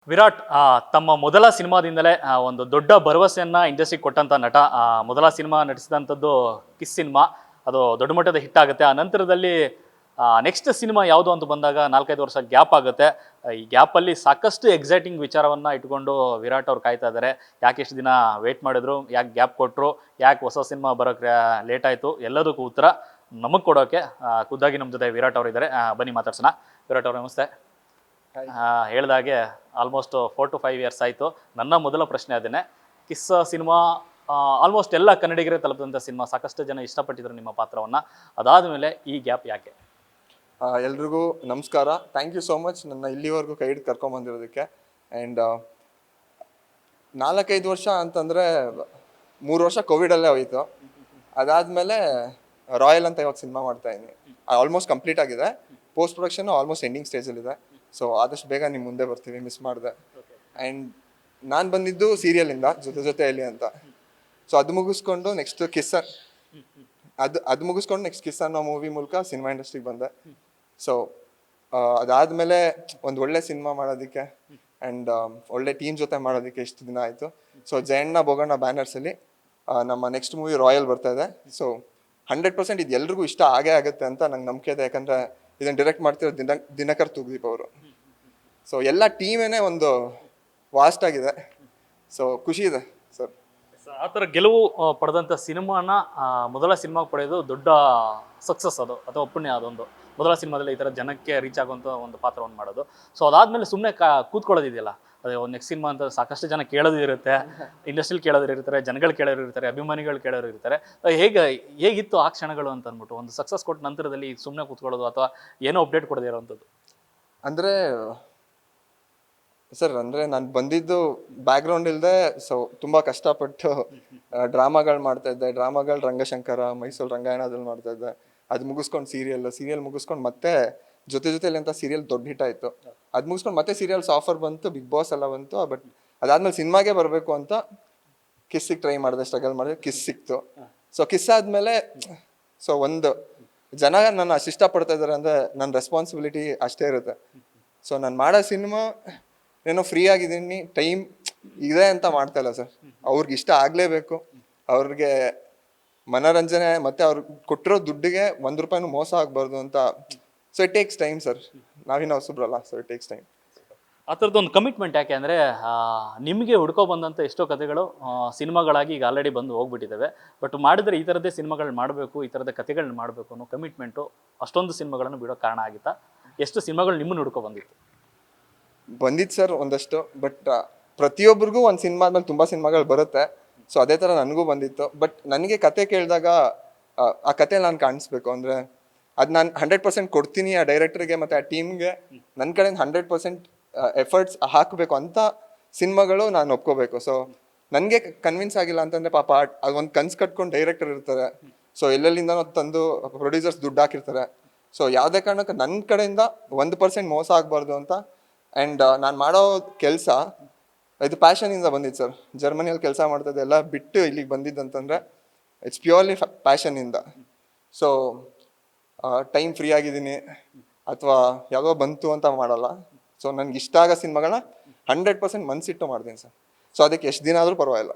ವಿರಾಟ್ ತಮ್ಮ ಮೊದಲ ಸಿನಿಮಾದಿಂದಲೇ ಒಂದು ದೊಡ್ಡ ಭರವಸೆಯನ್ನ ಇಂಡಸ್ಟ್ರಿಗೆ ಕೊಟ್ಟಂತ ನಟ. ಮೊದಲ ಸಿನಿಮಾ ನಟಿಸಿದಂಥದ್ದು ಕಿಸ್ ಸಿನಿಮಾ. ಅದು ದೊಡ್ಡ ಮಟ್ಟದ ಹಿಟ್ ಆಗುತ್ತೆ. ಆ ನಂತರದಲ್ಲಿ ನೆಕ್ಸ್ಟ್ ಸಿನಿಮಾ ಯಾವುದು ಅಂತ ಬಂದಾಗ 4-5 ವರ್ಷ ಗ್ಯಾಪ್ ಆಗುತ್ತೆ. ಈ ಗ್ಯಾಪಲ್ಲಿ ಸಾಕಷ್ಟು ಎಕ್ಸೈಟಿಂಗ್ ವಿಚಾರವನ್ನ ಇಟ್ಕೊಂಡು ವಿರಾಟ್ ಅವ್ರು ಕಾಯ್ತಾ ಇದ್ದಾರೆ. ಯಾಕೆ ಇಷ್ಟು ದಿನ ವೇಟ್ ಮಾಡಿದ್ರು, ಯಾಕೆ ಗ್ಯಾಪ್ ಕೊಟ್ಟರು, ಯಾಕೆ ಹೊಸ ಸಿನಿಮಾ ಬರೋಕ್ಕೆ ಲೇಟ್ ಆಯಿತು, ಎಲ್ಲದಕ್ಕೂ ಉತ್ತರ ನಮಗೆ ಕೊಡೋಕೆ ಖುದ್ದಾಗಿ ನಮ್ಮ ಜೊತೆ ವಿರಾಟ್ ಅವರು ಇದ್ದಾರೆ. ಬನ್ನಿ ಮಾತಾಡ್ಸೋಣ. ವಿರಾಟ್ ಅವರು ನಮಸ್ತೆ. ಹೇಳ್ದಾಗೆ ಆಲ್ಮೋಸ್ಟ್ 4 to 5 years ಆಯಿತು. ನನ್ನ ಮೊದಲ ಪ್ರಶ್ನೆ ಅದೇನೆ, ಕಿಸ್ ಸಿನಿಮಾ ಆಲ್ಮೋಸ್ಟ್ ಎಲ್ಲ ಕನ್ನಡಿಗರೇ ತಲುಪಿದಂಥ ಸಿನಿಮಾ. ಸಾಕಷ್ಟು ಜನ ಇಷ್ಟಪಟ್ಟಿದ್ರು ನಿಮ್ಮ ಪಾತ್ರವನ್ನು. ಅದಾದಮೇಲೆ ಈ ಗ್ಯಾಪ್ ಯಾಕೆ? ಎಲ್ರಿಗೂ ನಮಸ್ಕಾರ. ಥ್ಯಾಂಕ್ ಯು ಸೋ ಮಚ್ ನನ್ನ ಇಲ್ಲಿವರೆಗೂ ಕೈ ಹಿಡಿದು ಕರ್ಕೊಂಬಂದಿರೋದಕ್ಕೆ. ಆ್ಯಂಡ್ 4-5 ವರ್ಷ ಅಂತಂದರೆ 3 ವರ್ಷ ಕೋವಿಡಲ್ಲೇ ಹೋಯಿತು. ಅದಾದಮೇಲೆ ರಾಯಲ್ ಅಂತ ಇವಾಗ ಸಿನಿಮಾ ಮಾಡ್ತಾಯಿದ್ದೀನಿ. ಆಲ್ಮೋಸ್ಟ್ ಕಂಪ್ಲೀಟ್ ಆಗಿದೆ. ಪೋಸ್ಟ್ ಪ್ರೊಡಕ್ಷನ್ ಆಲ್ಮೋಸ್ಟ್ ಎಂಡಿಂಗ್ ಸ್ಟೇಜಲ್ಲಿದೆ. ಸೊ ಆದಷ್ಟು ಬೇಗ ನಿಮ್ಮ ಮುಂದೆ ಬರ್ತೀವಿ, ಮಿಸ್ ಮಾಡಿದೆ. ಆ್ಯಂಡ್ ನಾನು ಬಂದಿದ್ದು ಸೀರಿಯಲಿಂದ ಜೊತೆಯಲ್ಲಿ ಅಂತ. ಸೊ ಅದು ಮುಗಿಸ್ಕೊಂಡು ನೆಕ್ಸ್ಟ್ ಕಿಸ್ ಅನ್ನೋ ಮೂವಿ ಮೂಲಕ ಸಿನಿಮಾ ಇಂಡಸ್ಟ್ರಿಗೆ ಬಂದೆ. ಸೊ ಅದಾದಮೇಲೆ ಒಂದು ಒಳ್ಳೆ ಸಿನಿಮಾ ಮಾಡೋದಕ್ಕೆ ಆ್ಯಂಡ್ ಒಳ್ಳೆ ಟೀಮ್ ಜೊತೆ ಮಾಡೋದಕ್ಕೆ ಇಷ್ಟು ದಿನ ಆಯಿತು. ಸೊ ಜಯಣ್ಣ ಬೋಗಣ್ಣ ಬ್ಯಾನರ್ಸಲ್ಲಿ ನಮ್ಮ ನೆಕ್ಸ್ಟ್ ಮೂವಿ ರಾಯಲ್ ಬರ್ತಾ ಇದೆ. ಸೊ 100% ಇದು ಎಲ್ರಿಗೂ ಇಷ್ಟ ಆಗೇ ಆಗುತ್ತೆ ಅಂತ ನಂಗೆ ನಂಬಿಕೆ ಇದೆ. ಯಾಕಂದರೆ ಇದನ್ನು ಡೈರೆಕ್ಟ್ ಮಾಡ್ತಿರೋ ದಿನಕರ್ ತೂಗ್ದೀಪ್ ಅವರು. ಸೊ ಎಲ್ಲ ಟೀಮೇನೆ ಒಂದು ವಾಸ್ಟ್ ಆಗಿದೆ. ಸೊ ಖುಷಿ ಇದೆ ಸರ್. ಆ ಥರ ಗೆಲುವು ಪಡೆದಂಥ ಸಿನಿಮಾನ ಮೊದಲ ಸಿನಿಮಾ ಪಡೆಯೋದು ದೊಡ್ಡ ಸಕ್ಸಸ್ ಅದು, ಅಥವಾ ಪುಣ್ಯ. ಅದೊಂದು ಮೊದಲ ಸಿನಿಮಾದಲ್ಲಿ ಈ ಥರ ಜನಕ್ಕೆ ರೀಚ್ ಆಗುವಂಥ ಒಂದು ಪಾತ್ರವನ್ನು ಮಾಡೋದು. ಸೊ ಅದಾದಮೇಲೆ ಸುಮ್ಮನೆ ಕೂತ್ಕೊಳ್ಳೋದಿದೆಯಲ್ಲ, ಅದೇ ಒಂದು ನೆಕ್ಸ್ಟ್ ಸಿನಿಮಾ ಅಂತ ಸಾಕಷ್ಟು ಜನ ಕೇಳೋದು ಇರುತ್ತೆ. ಇಂಡಸ್ಟ್ರಿಯಲ್ಲಿ ಕೇಳೋರು ಇರ್ತಾರೆ, ಜನಗಳು ಕೇಳೋರು ಇರ್ತಾರೆ, ಅಭಿಮಾನಿಗಳು ಕೇಳೋರು ಇರ್ತಾರೆ. ಹೇಗಿತ್ತು ಆ ಕ್ಷಣಗಳು ಅಂತ ಅಂದ್ಬಿಟ್ಟು, ಒಂದು ಸಕ್ಸಸ್ ಕೊಟ್ಟ ನಂತರದಲ್ಲಿ ಸುಮ್ಮನೆ ಕೂತ್ಕೊಳ್ಳೋದು ಅಥವಾ ಏನೋ ಅಪ್ಡೇಟ್ ಕೊಡದೇ ಇರೋವಂಥದ್ದು? ಅಂದರೆ ಸರ್, ಅಂದರೆ ನಾನು ಬಂದಿದ್ದು ಬ್ಯಾಕ್ಗ್ರೌಂಡ್ ಇಲ್ಲದೆ. ಸೊ ತುಂಬ ಕಷ್ಟಪಟ್ಟು ಡ್ರಾಮಾಗಳು ಮಾಡ್ತಾಯಿದ್ದೆ. ಡ್ರಾಮಾಗಳು ರಂಗಶಂಕರ, ಮೈಸೂರು ರಂಗಾಯಣದಲ್ಲಿ ಮಾಡ್ತಾಯಿದ್ದೆ. ಅದು ಮುಗಿಸ್ಕೊಂಡು ಸೀರಿಯಲ್ ಮುಗಿಸ್ಕೊಂಡು ಮತ್ತೆ ಜೊತೆಲಿ ಅಂತ ಸೀರಿಯಲ್ ದೊಡ್ಡ ಹಿಟ್ ಆಯಿತು. ಅದು ಮುಗಿಸ್ಕೊಂಡು ಮತ್ತೆ ಸೀರಿಯಲ್ಸ್ ಆಫರ್ ಬಂತು, ಬಿಗ್ ಬಾಸ್ ಎಲ್ಲ ಬಂತು. ಬಟ್ ಅದಾದ್ಮೇಲೆ ಸಿನಿಮಾಗೆ ಬರಬೇಕು ಅಂತ ಕಿಸ್ಸಿಗೆ ಟ್ರೈ ಮಾಡಿದೆ, ಸ್ಟ್ರಗಲ್ ಮಾಡಿದೆ, ಕಿಸ್ ಸಿಕ್ತು. ಸೊ ಕಿಸ್ ಆದಮೇಲೆ ಸೊ ಒಂದು ಜನ ನನ್ನ ಅಷ್ಟು ಇಷ್ಟಪಡ್ತಾ ಇದ್ದಾರೆ ಅಂದರೆ ನನ್ನ ರೆಸ್ಪಾನ್ಸಿಬಿಲಿಟಿ ಅಷ್ಟೇ ಇರುತ್ತೆ. ಸೊ ನಾನು ಮಾಡೋ ಸಿನಿಮಾ ಏನೋ ಫ್ರೀ ಆಗಿದ್ದೀನಿ, ಟೈಮ್ ಇದೆ ಅಂತ ಮಾಡ್ತಾ ಇಲ್ಲ ಸರ್. ಅವ್ರಿಗೆ ಇಷ್ಟ ಆಗಲೇಬೇಕು, ಅವ್ರಿಗೆ ಮನೋರಂಜನೆ ಮತ್ತು ಅವ್ರಿಗೆ ಕೊಟ್ಟಿರೋ ದುಡ್ಡಿಗೆ 1 ರೂಪಾಯಿನೂ ಮೋಸ ಆಗಬಾರ್ದು ಅಂತ. So it takes time sir. ನಾವಿನ್ನ ಹೊಸಬ್ರಲ್ಲ, ಸೊ ಇಟ್ ಟೇಕ್ಸ್ ಟೈಮ್. ಆ ಥರದ್ದೊಂದು ಕಮಿಟ್ಮೆಂಟ್ ಯಾಕೆ ಅಂದರೆ, ನಿಮಗೆ ಹುಡ್ಕೋ ಬಂದಂಥ ಎಷ್ಟೋ ಕಥೆಗಳು ಸಿನಿಮಾಗಳಾಗಿ ಈಗ ಆಲ್ರೆಡಿ ಬಂದು ಹೋಗ್ಬಿಟ್ಟಿದ್ದಾವೆ. ಬಟ್ ಮಾಡಿದರೆ ಈ ಥರದ್ದೇ ಸಿನಿಮಾಗಳು ಮಾಡಬೇಕು, ಈ ಥರದ ಕಥೆಗಳನ್ನ ಮಾಡಬೇಕು ಅನ್ನೋ ಕಮಿಟ್ಮೆಂಟು ಅಷ್ಟೊಂದು ಸಿನಿಮಾಗಳನ್ನು ಬಿಡೋ ಕಾರಣ ಆಗಿತ್ತಾ? ಎಷ್ಟು ಸಿನಿಮಾಗಳು ನಿಮ್ಮನ್ನು ಹುಡ್ಕೋ ಬಂದಿತ್ತು ಸರ್ ಒಂದಷ್ಟು. ಬಟ್ ಪ್ರತಿಯೊಬ್ಬರಿಗೂ ಒಂದು ಸಿನಿಮಾ ಆದ್ಮೇಲೆ ತುಂಬ ಸಿನಿಮಾಗಳು ಬರುತ್ತೆ. ಸೊ ಅದೇ ಥರ ನನಗೂ ಬಂದಿತ್ತು. ಬಟ್ ನನಗೆ ಕತೆ ಕೇಳಿದಾಗ ಆ ಕತೆ ನಾನು ಕಾಣಿಸ್ಬೇಕು. ಅಂದರೆ ಅದು ನಾನು 100% ಕೊಡ್ತೀನಿ ಆ ಡೈರೆಕ್ಟರ್ಗೆ ಮತ್ತು ಆ ಟೀಮ್ಗೆ. ನನ್ನ ಕಡೆಯಿಂದ 100% ಎಫರ್ಟ್ಸ್ ಹಾಕಬೇಕು ಅಂತ ಸಿನಿಮಾಗಳು ನಾನು ಒಪ್ಕೋಬೇಕು. ಸೊ ನನಗೆ ಕನ್ವಿನ್ಸ್ ಆಗಿಲ್ಲ ಅಂತಂದರೆ ಪಾಪ ಅದೊಂದು ಕನ್ಸು ಕಟ್ಕೊಂಡು ಡೈರೆಕ್ಟರ್ ಇರ್ತಾರೆ. ಸೊ ಎಲ್ಲೆಲ್ಲಿಂದನೋ ತಂದು ಪ್ರೊಡ್ಯೂಸರ್ಸ್ ದುಡ್ಡು ಹಾಕಿರ್ತಾರೆ. ಸೊ ಯಾವುದೇ ಕಾರಣಕ್ಕೆ ನನ್ನ ಕಡೆಯಿಂದ 1% ಮೋಸ ಆಗಬಾರ್ದು ಅಂತ. ಆ್ಯಂಡ್ ನಾನು ಮಾಡೋ ಕೆಲಸ ಇದು ಪ್ಯಾಷನಿಂದ ಬಂದಿದ್ದು ಸರ್. ಜರ್ಮನಿಯಲ್ಲಿ ಕೆಲಸ ಮಾಡ್ತಾಯಿದ್ದೆ, ಎಲ್ಲ ಬಿಟ್ಟು ಇಲ್ಲಿಗೆ ಬಂದಿದ್ದಂತಂದರೆ ಇಟ್ಸ್ ಪ್ಯೂರ್ಲಿ ಪ್ಯಾಷನಿಂದ. ಸೊ ಟೈಮ್ ಫ್ರೀ ಆಗಿದ್ದೀನಿ ಅಥವಾ ಯಾವುದೋ ಬಂತು ಅಂತ ಮಾಡಲ್ಲ. ಸೊ ನನಗೆ ಇಷ್ಟ ಆಗೋ ಸಿನಿಮಾಗಳನ್ನ 100% ಮನಸ್ಸಿಟ್ಟು ಮಾಡ್ತೀನಿ ಸರ್. ಸೊ ಅದಕ್ಕೆ ಎಷ್ಟು ದಿನ ಆದರೂ ಪರವಾಗಿಲ್ಲ.